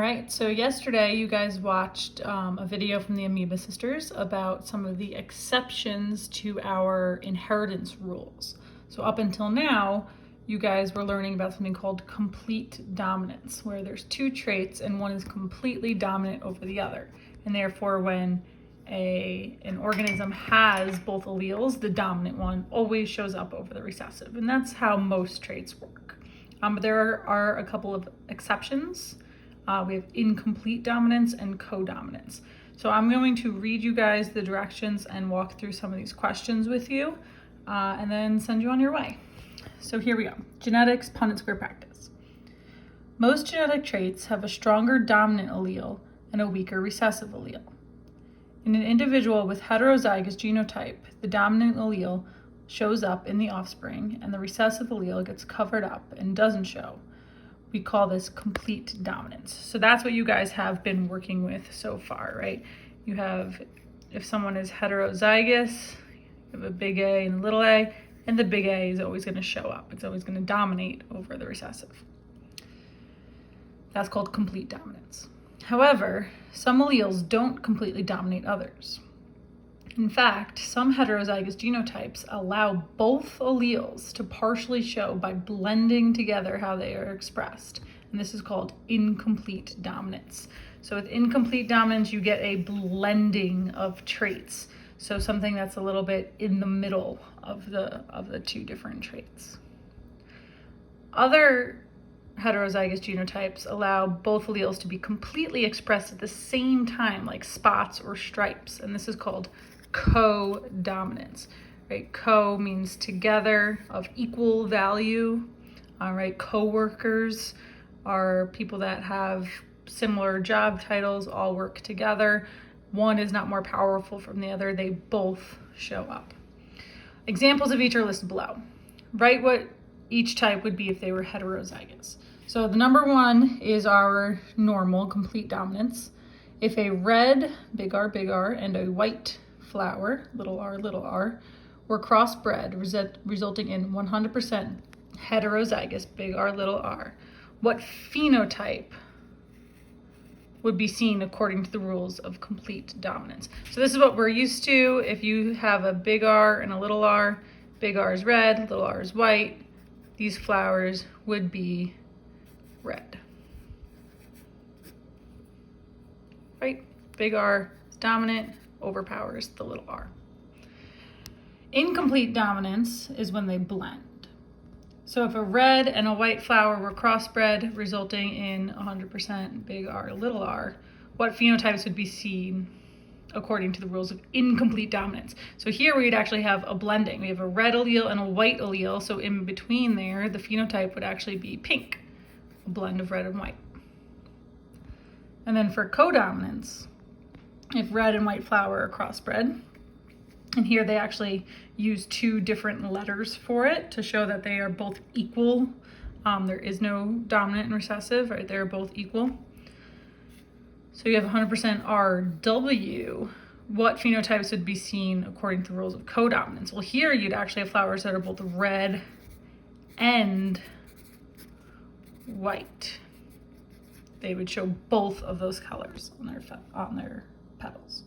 right, so yesterday you guys watched a video from the Amoeba Sisters about some of the exceptions to our inheritance rules. So up until now, you guys were learning about something called complete dominance, where there's two traits and one is completely dominant over the other. And therefore, when an organism has both alleles, the dominant one always shows up over the recessive. And that's how most traits work. But there are a couple of exceptions. We have incomplete dominance and codominance. So I'm going to read you guys the directions and walk through some of these questions with you, and then send you on your way. So here we go. Genetics, Punnett square practice. Most genetic traits have a stronger dominant allele and a weaker recessive allele. In an individual with heterozygous genotype, the dominant allele shows up in the offspring and the recessive allele gets covered up and doesn't show. We call this complete dominance. So that's what you guys have been working with so far, right? You have, if someone is heterozygous, you have a big A and a little a, and the big A is always going to show up. It's always going to dominate over the recessive. That's called complete dominance. However, some alleles don't completely dominate others. In fact, some heterozygous genotypes allow both alleles to partially show by blending together how they are expressed. And this is called incomplete dominance. So with incomplete dominance, you get a blending of traits. So something that's a little bit in the middle of the two different traits. Other heterozygous genotypes allow both alleles to be completely expressed at the same time, like spots or stripes. And this is called codominance, right? Co means together, of equal value, right? Co-workers are people that have similar job titles, all work together. One is not more powerful from the other. They both show up. Examples of each are listed below. Write what each type would be if they were heterozygous. So the number one is our normal complete dominance. If a red, big R, and a white flower, little r, were crossbred, resulting in 100% heterozygous, big R, little r, what phenotype would be seen according to the rules of complete dominance? So this is what we're used to. If you have a big R and a little r, big R is red, little r is white, these flowers would be red. Right? Big R is dominant, overpowers the little r. Incomplete dominance is when they blend. So if a red and a white flower were crossbred, resulting in 100% big R, little r, what phenotypes would be seen according to the rules of incomplete dominance? So here we'd actually have a blending. We have a red allele and a white allele, so in between there, the phenotype would actually be pink, a blend of red and white. And then for codominance, if red and white flower are crossbred, and here they actually use two different letters for it to show that they are both equal. There is no dominant and recessive, right? They're both equal. So you have 100% RW. What phenotypes would be seen according to the rules of codominance? Well, here you'd actually have flowers that are both red and white. They would show both of those colors on their petals.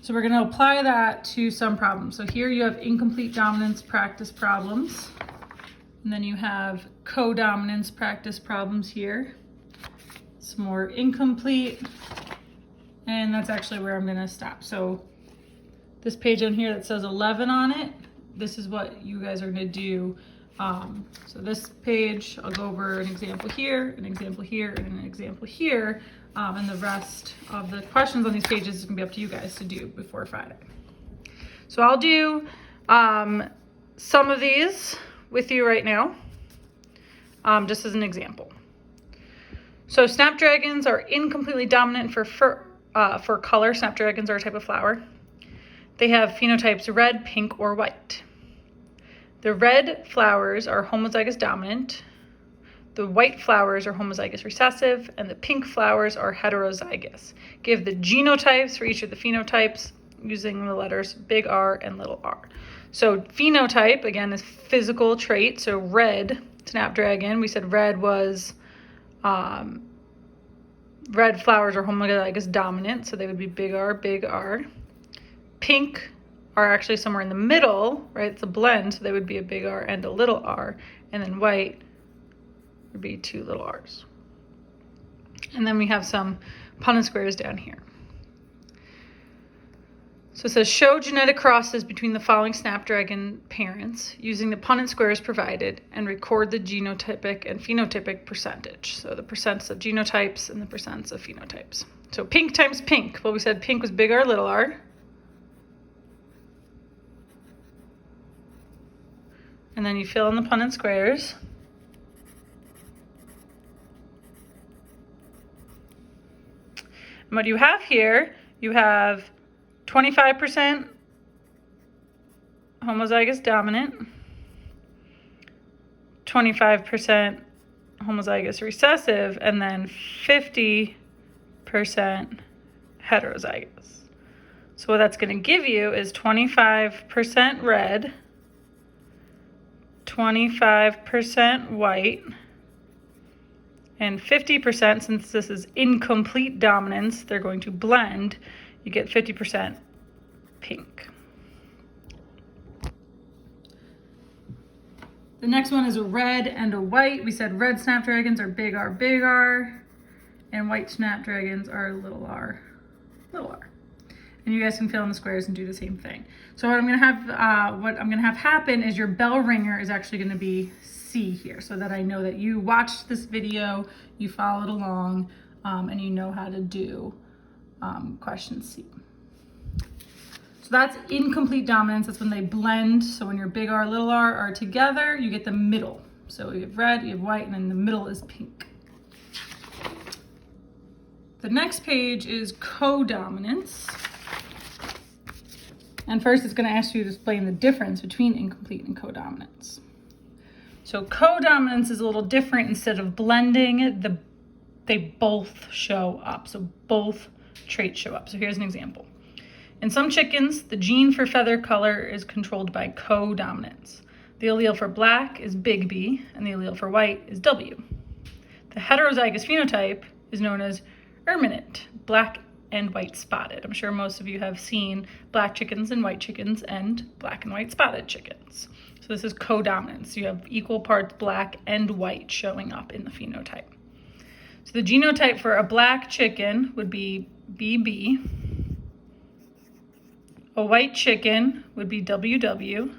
So we're going to apply that to some problems. So here you have incomplete dominance practice problems, and then you have codominance practice problems here. Some more incomplete, and that's actually where I'm going to stop. So this page on here that says 11 on it, this is what you guys are going to do. So this page, I'll go over an example here, an example here, and an example here. And the rest of the questions on these pages is going to be up to you guys to do before Friday. So I'll do some of these with you right now, just as an example. So snapdragons are incompletely dominant for color. Snapdragons are a type of flower. They have phenotypes red, pink, or white. The red flowers are homozygous dominant. The white flowers are homozygous recessive, and the pink flowers are heterozygous. Give the genotypes for each of the phenotypes using the letters big R and little r. So phenotype, again, is physical trait. So red, snapdragon, we said red was Red flowers are homozygous dominant, so they would be big R, big R. Pink are actually somewhere in the middle, right? It's a blend, so they would be a big R and a little r. And then white would be 2 little r's. And then we have some Punnett squares down here. So it says show genetic crosses between the following snapdragon parents using the Punnett squares provided and record the genotypic and phenotypic percentage. So the percents of genotypes and the percents of phenotypes. So pink times pink. Well, we said pink was big R, little r. And then you fill in the Punnett squares. And what you have here, you have 25% homozygous dominant, 25% homozygous recessive, and then 50% heterozygous. So what that's going to give you is 25% red, 25% white, and 50%, since this is incomplete dominance, they're going to blend. You get 50% pink. The next one is a red and a white. We said red snapdragons are big R, and white snapdragons are little r, little r. And you guys can fill in the squares and do the same thing. So what I'm gonna have happen is your bell ringer is actually gonna be C here, so that I know that you watched this video, you followed along, and you know how to do question C. So that's incomplete dominance. That's when they blend. So when your big R, little r are together, you get the middle. So you have red, you have white, and then the middle is pink. The next page is codominance. And first it's going to ask you to explain the difference between incomplete and codominance. So codominance is a little different. Instead of blending, they both show up. So both traits show up. So here's an example. In some chickens, the gene for feather color is controlled by codominance. The allele for black is big B, and the allele for white is W. The heterozygous phenotype is known as erminate, black and white spotted. I'm sure most of you have seen black chickens and white chickens and black and white spotted chickens. So this is codominance. You have equal parts black and white showing up in the phenotype. So the genotype for a black chicken would be BB. A white chicken would be WW.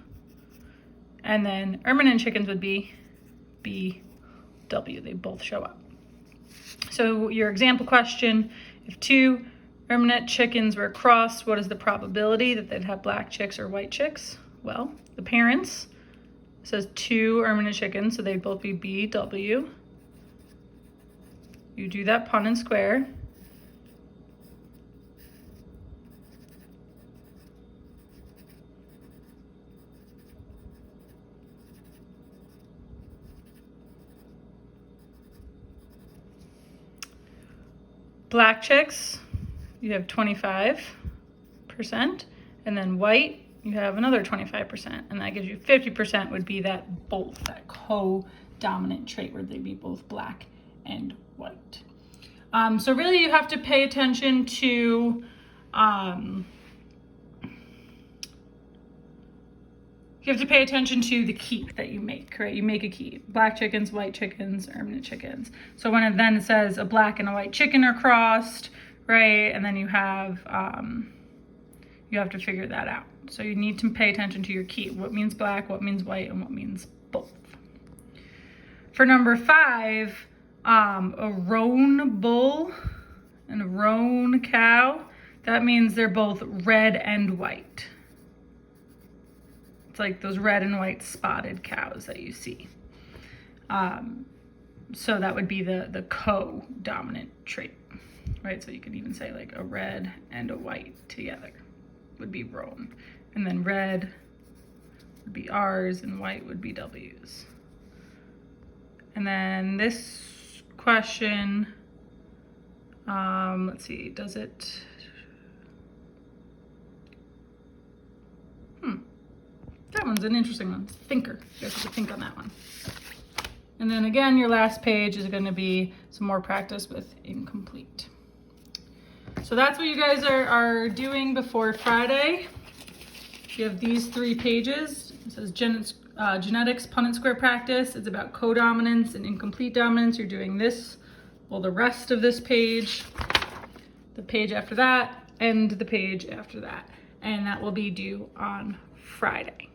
And then erminate chickens would be BW. They both show up. So your example question, if 2 erminate chickens were crossed, what is the probability that they'd have black chicks or white chicks? Well, the parents, it says 2 erminate chickens, so they'd both be BW. You do that Punnett square. Black chicks, you have 25%, and then white, you have another 25%, and that gives you 50% would be that both, that co-dominant trait where they'd be both black and white. So really you have to pay attention to the key that you make, right? You make a key, black chickens, white chickens, erminate chickens. So when it then says a black and a white chicken are crossed, right? And then you have to figure that out. So you need to pay attention to your key. What means black, what means white, and what means both. For number 5, a roan bull and a roan cow, that means they're both red and white. It's like those red and white spotted cows that you see. So that would be the co-dominant trait, right? So you could even say like a red and a white together would be roan. And then red would be R's and white would be W's. And then this question, let's see, does it, that one's an interesting one. Thinker. You guys have to think on that one. And then again, your last page is going to be some more practice with incomplete. So that's what you guys are doing before Friday. You have these 3 pages. It says genetics, Punnett square practice. It's about codominance and incomplete dominance. You're doing this, well, the rest of this page, the page after that, and the page after that. And that will be due on Friday.